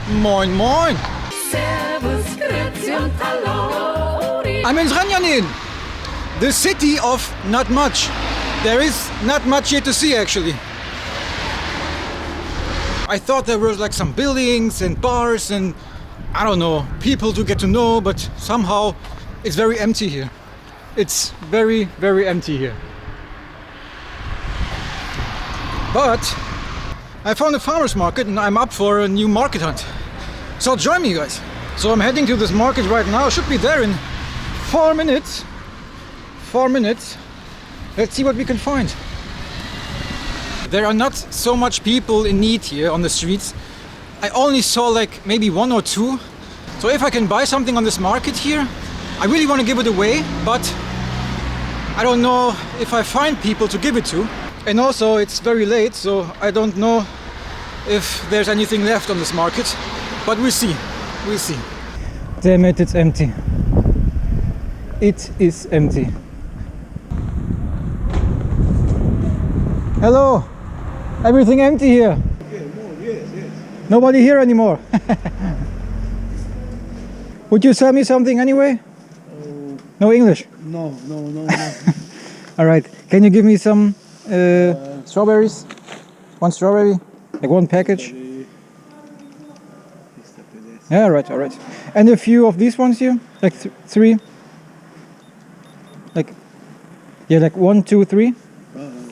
Moin moin! I'm in Zrenjanin, the city of not much. There is not much here to see actually. I thought there was like some buildings and bars and I don't know, people to get to know, but somehow it's very empty here. It's very, very empty here. But I found a farmer's market and I'm up for a new market hunt. So join me, guys. So I'm heading to this market right now. I should be there in 4 minutes. 4 minutes. Let's see what we can find. There are not so much people in need here on the streets. I only saw like maybe 1 or 2. So if I can buy something on this market here, I really want to give it away, but I don't know if I find people to give it to. And also it's very late, so I don't know if there's anything left on this market, but we'll see. We'll see. Damn it, it's empty. It is empty. Hello. Everything empty here. Okay, yes. Nobody here anymore. Would you sell me something anyway? No English? No. All right. Can you give me some strawberries? 1 strawberry? Like 1 package? Yeah, all right. And a few of these ones here? Like 3? Like, yeah, like 1, 2, 3?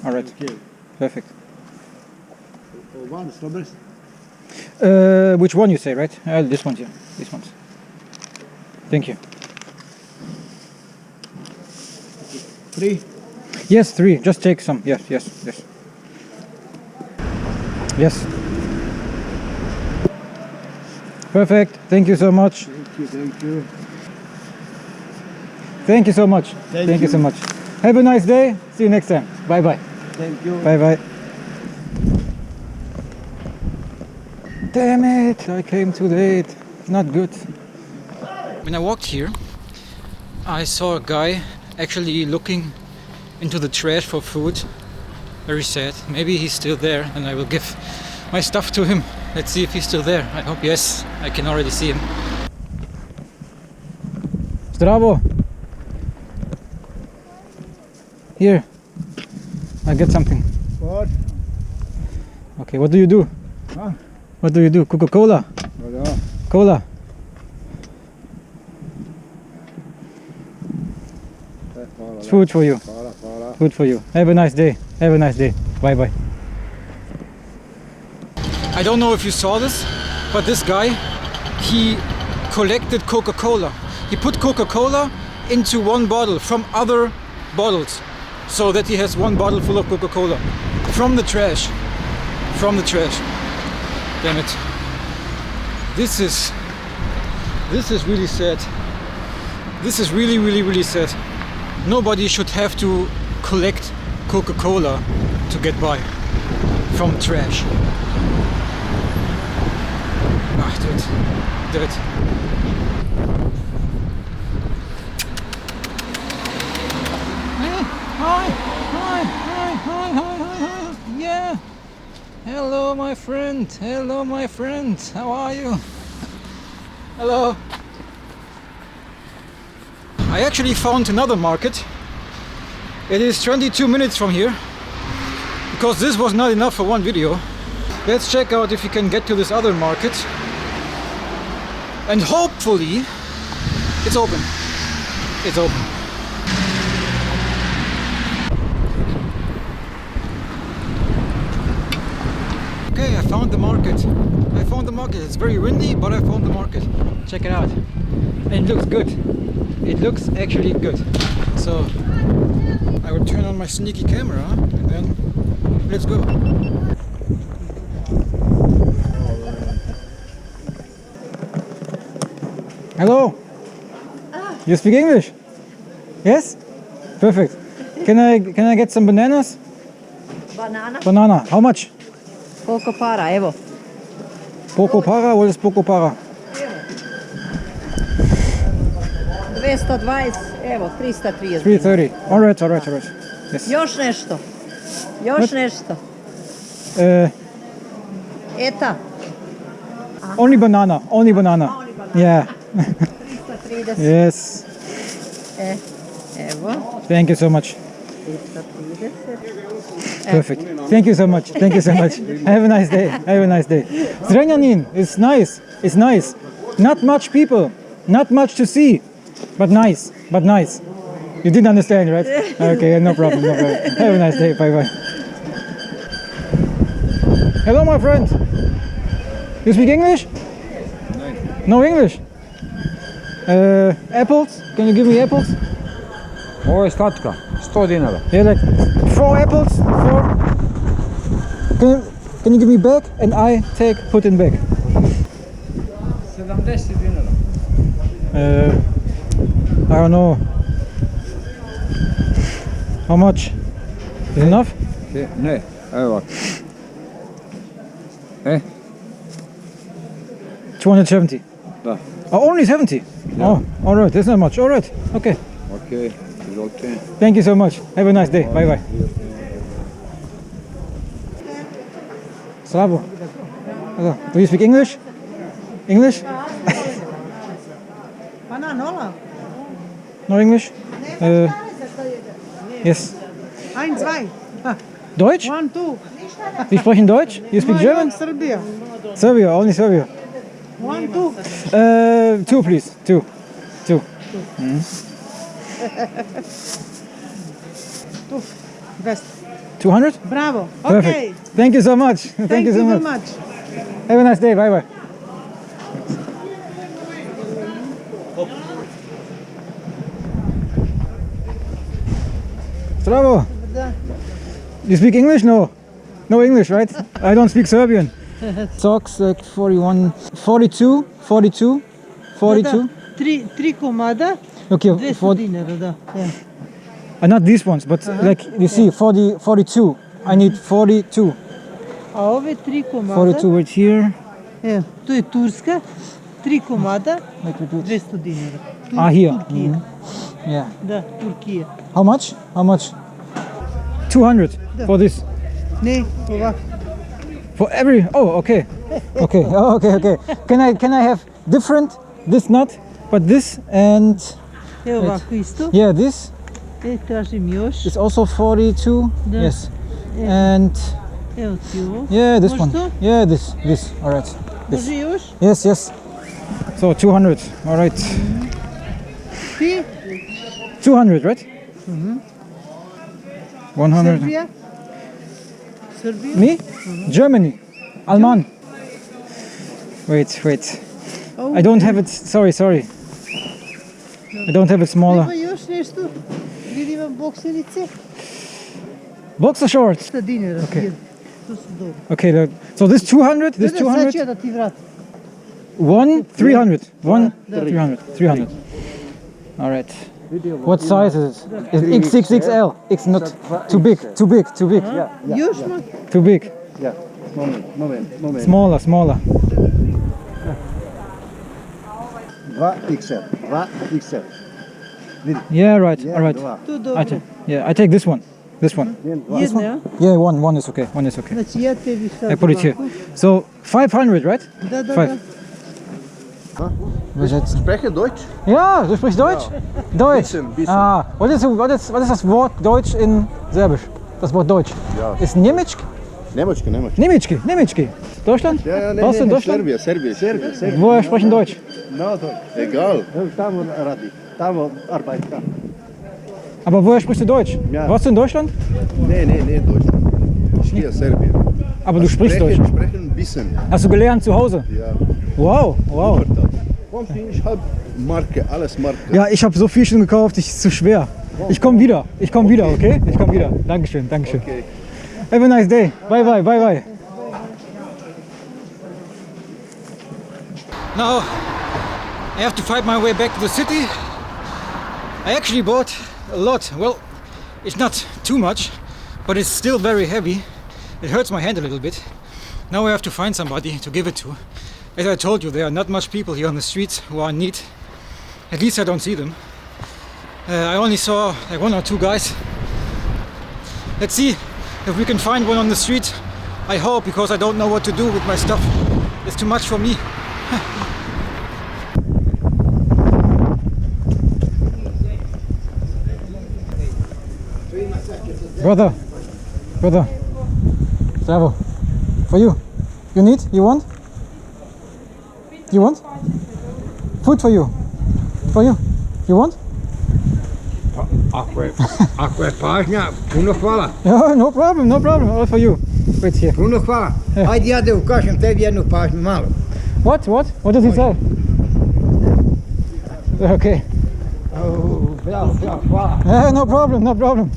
All right. Okay. Perfect. 1 strawberries? Which one you say, right? This one here. These ones. Thank you. 3? Yes, 3. Just take some. Yes. Yes. Perfect. Thank you so much. Thank you. Thank you so much. Thank you so much. Have a nice day. See you next time. Bye. Thank you. Bye. Damn it, I came too late. Not good. When I walked here, I saw a guy actually looking into the trash for food. Very sad. Maybe he's still there and I will give my stuff to him. Let's see if he's still there. I hope yes. I can already see him. Zdravo. Here. I get something. What? Okay, what do you do? Huh? What do you do? Coca-Cola? Yeah. Cola? It's food for you. Food for you. Have a nice day. Bye. I don't know if you saw this, but this guy, he collected Coca-Cola. He put Coca-Cola into 1 bottle from other bottles, so that he has 1 bottle full of Coca-Cola from the trash. Damn it. This is really sad. This is really sad. Nobody should have to collect Coca-Cola to get by from trash. Do it. Hi. Yeah. Hello, my friend. How are you? Hello. I actually found another market. It is 22 minutes from here. Because this was not enough for 1 video. Let's check out if we can get to this other market. And hopefully it's open. Okay, I found the market. It's very windy, but I found the market. Check it out. And it looks good. It looks actually good. So I will turn on my sneaky camera and then let's go. Hello. You speak English? Yes? Perfect. Can I get some bananas? Banana. How much? Koliko para, evo. Poco para? What is poco para? 220, evo, 330. 330. All right. Yes. Još nešto. Eta. Only banana. Only banana. Yeah. 330. Yes. Evo. Thank you so much. 330. Perfect. Thank you so much. Thank you so much. Have a nice day. Have a nice day. Zrenjanin is nice. It's nice. Not much people. Not much to see. But nice. But nice. You didn't understand, right? Okay, no problem. No problem. Have a nice day. Bye bye. Hello, my friend. You speak English? No English? Apples? Can you give me apples? Ovo je slatka, 100 dinara. Yeah, like 4 apples. 4. Can you give me back and I put in back? 70 dinara. I don't know. How much? Is enough? Ne, evo ovako. 270. Da. Oh, only 70? Yeah. Oh, alright, that's not much. Alright, okay. Ok, izvolite. Thank you so much. Have a nice day. Bye bye. Slavo. Hello. Do you speak English? English? No English? Yes. 1, 2. Deutsch? 1, 2. Sie sprechen Deutsch? You speak German? Serbia. Serbia, only Serbia. 1, 2. 2 please. 2. 2. Best. 200? Bravo. Perfect. Okay. Thank you so much. Thank you very much. Have a nice day. Bye bye. Bravo. You speak English? No. No English, right? I don't speak Serbian. Socks like 41, 42, 42, 42. Tri komada, Okay, 200 dinara, da. Ja. Not these ones, but like you see, 40, 42. I need 42. A ove 3 komada, 42 right here. evo, to je Turska, 3 komada, Like we do. 200 dinara. Here. Turkija. Yeah. Da, Turkija. How much? How much? 200 for this. Ne, ovako. For every. Oh, okay. Okay. Oh, okay. Okay. Can I have different? This not, but this and Evo ovako isto. yeah, this Tražim još. is also 42. Da. Yes. And Evo ti ovo. yeah, this Može one. to? Yeah, this. All right. This. Može još? Yes, yes. So 200. All right. Ti? 200, right? 100. Serbia? Serbia? Me? Germany. Alman. Wait. Oh, I don't have it. Sorry. I don't have it smaller. Ima još nešto? Vidim imam bokserice. Boxer shorts. 100 dinara. Okay. To su dobro. Okay, so this 200, this Da, sad ću 200, ja da ti vratim. 1 300, 1 Da. 300. All right. What size is it? It's XXXL. It's not too big. Još ma? Too big. Yeah. Moment. Smaller. 2XL. Yeah, right. All right. To I dobro. I take this one. Jedna, ja? Yeah, one is okay. Znači ja tebi sad I put it here. ovako. So 500, right? Da. 5. Sprechen Deutsch? Ja, du sprichst Deutsch? Deutsch. Bisschen. Ah, was ist das Wort Deutsch in Serbisch? Das Wort Deutsch. Ja. Ist Niemiec? Nemački. Niemiecki. Deutschland? Ja, Warst du in Deutschland? Serbia. Woher sprechen Deutsch? No, egal. Tamo radi. Tamo arbeitet. Aber woher sprichst du Deutsch? Ja. Warst du in Deutschland? Nee, Deutschland. Ich gehe Serbien. Aber du sprichst Deutsch. Sprechen ein bisschen. Hast du gelernt zu Hause? Ja. Wow. Komm, ich hab Marke, alles Marke. Ja, ich habe so viel schon gekauft, es ist zu schwer. Ich komme wieder, okay? Ich komme wieder. Dankeschön. Okay. Have a nice day. Bye. Now, I have to fight my way back to the city. I actually bought a lot. Well, it's not too much, but it's still very heavy. It hurts my hand a little bit. Now I have to find somebody to give it to. As I told you, there are not much people here on the streets who are in need. At least I don't see them. I only saw like 1 or 2 guys. Let's see if we can find one on the street. I hope, because I don't know what to do with my stuff. It's too much for me. Brother, bravo. For you. You need? You want? You want? Food for you. For you. You want? Ako je pažnja, puno hvala. Yeah, no problem. All for you. Wait here. Puno hvala. Ajde ja da ukažem tebi jednu pažnju malo. What? What does he say? Okay. Bravo, hvala. No problem.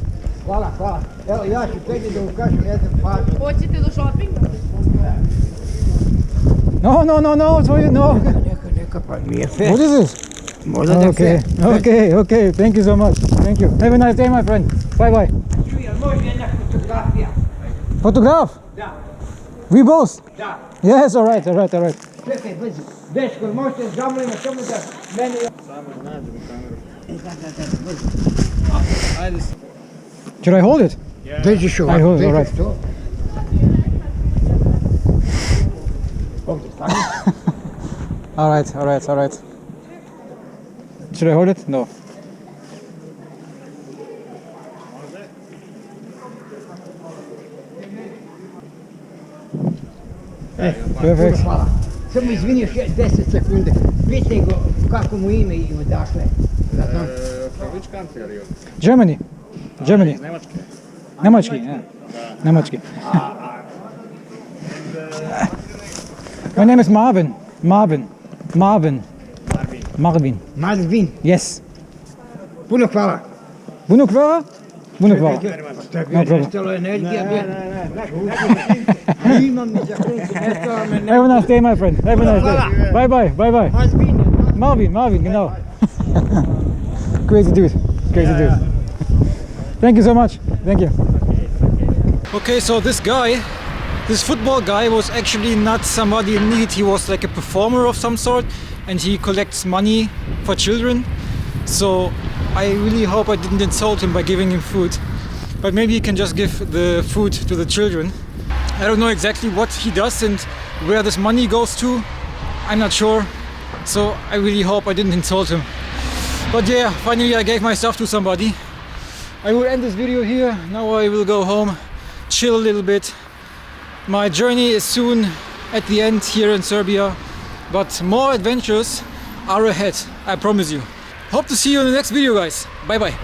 Hvala. Evo ja ću tebi da ukažem jednu pažnju. Hoćete do shoppinga? No, it's for you, no. Neka pa nije sve. What is this? Možda da sve. Okay. Thank you so much. Thank you. Have a nice day, my friend. Bye. Čuj, ali može jedna fotografija? Photograph? Da. We both? Da. Yes, all right. Čekaj, Dečko, možete zamolimo samo da mene... Should I hold it? Držiš I hold ovako, it, all right. držiš to. Ovdje stani. All right. Should I hold it? No. Perfect. Hvala. Samo izvini još 10 sekunde. Pitaj go kako mu ime i odakle. Which country are you? Germany. Nemačke. Nemački. My name is Marvin. Malvin. Yes. Puno hvala. Puno hvala. To je bio nestalo energija. Imam mi za krunku, nestalo me energija. Have a nice day, my friend. Have a nice day. Bye. Marvin, genau. Crazy dude. Thank you so much. Thank you. Okay, so this football guy was actually not somebody in need. He was like a performer of some sort, and he collects money for children. So I really hope I didn't insult him by giving him food. But maybe he can just give the food to the children. I don't know exactly what he does and where this money goes to. I'm not sure. So I really hope I didn't insult him. But yeah, finally I gave my stuff to somebody. I will end this video here. Now I will go home, chill a little bit. My journey is soon at the end here in Serbia, but more adventures are ahead, I promise you. Hope to see you in the next video, guys. Bye bye.